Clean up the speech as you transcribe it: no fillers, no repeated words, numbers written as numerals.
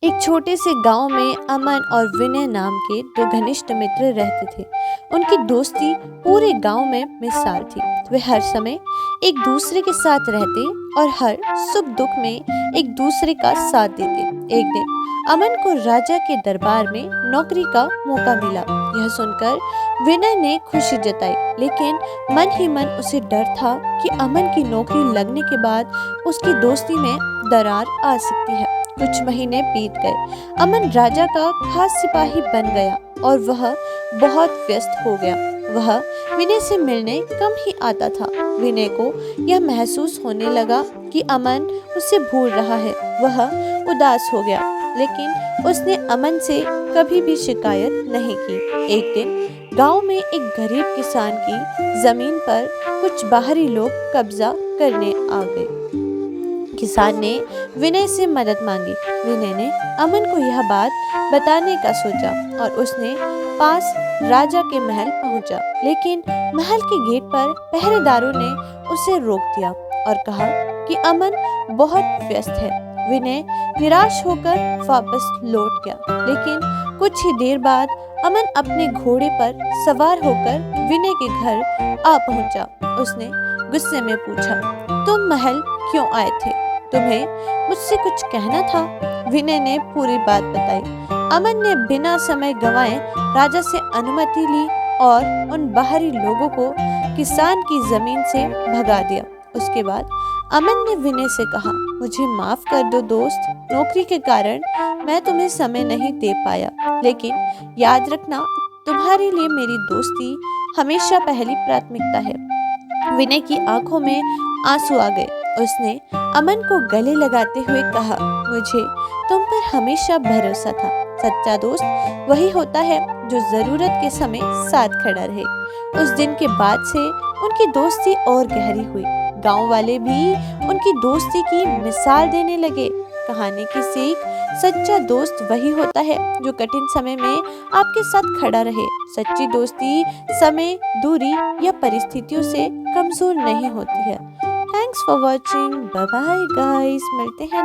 एक छोटे से गांव में अमन और विनय नाम के दो घनिष्ठ मित्र रहते थे। उनकी दोस्ती पूरे गांव में मिसाल थी। वे हर समय एक दूसरे के साथ रहते और हर सुख दुख में एक दूसरे का साथ देते। एक दिन अमन को राजा के दरबार में नौकरी का मौका मिला। यह सुनकर विनय ने खुशी जताई, लेकिन मन ही मन उसे डर था कि अमन की नौकरी लगने के बाद उसकी दोस्ती में दरार आ सकती है। कुछ महीने बीत गए। अमन राजा का खास सिपाही बन गया और वह बहुत व्यस्त हो गया। वह विनय से मिलने कम ही आता था। विनय को यह महसूस होने लगा कि अमन उसे भूल रहा है। वह उदास हो गया, लेकिन उसने अमन से कभी भी शिकायत नहीं की। एक दिन गांव में एक गरीब किसान की जमीन पर कुछ बाहरी लोग कब्जा करने आ गए। किसान ने विनय से मदद मांगी। विनय ने अमन को यह बात बताने का सोचा और उसने पास राजा के महल पहुंचा, लेकिन महल के गेट पर पहरेदारों ने उसे रोक दिया और कहा कि अमन बहुत व्यस्त है। विनय निराश होकर वापस लौट गया, लेकिन कुछ ही देर बाद अमन अपने घोड़े पर सवार होकर विनय के घर आ पहुंचा। उसने गुस्से में पूछा, तुम महल क्यों आए थे? तुम्हें मुझसे कुछ कहना था? विनय ने पूरी बात बताई। अमन ने बिना समय गंवाए राजा से अनुमति ली और उन बाहरी लोगों को किसान की जमीन से भगा दिया। उसके बाद अमन ने विनय से कहा, मुझे माफ कर दो दोस्त, नौकरी के कारण मैं तुम्हें समय नहीं दे पाया, लेकिन याद रखना, तुम्हारे लिए मेरी दोस्ती हमेशा पहली प्राथमिकता है। विनय की आंखों में आंसू आ गए। उसने अमन को गले लगाते हुए कहा, मुझे तुम पर हमेशा भरोसा था। सच्चा दोस्त वही होता है जो जरूरत के समय साथ खड़ा रहे। उस दिन के बाद से उनकी दोस्ती और गहरी हुई। गांव वाले भी उनकी दोस्ती की मिसाल देने लगे। कहानी की सीख, सच्चा दोस्त वही होता है जो कठिन समय में आपके साथ खड़ा रहे। सच्ची दोस्ती समय, दूरी या परिस्थितियों से कमजोर नहीं होती है। Thanks for watching. Bye bye guys, मिलते हैं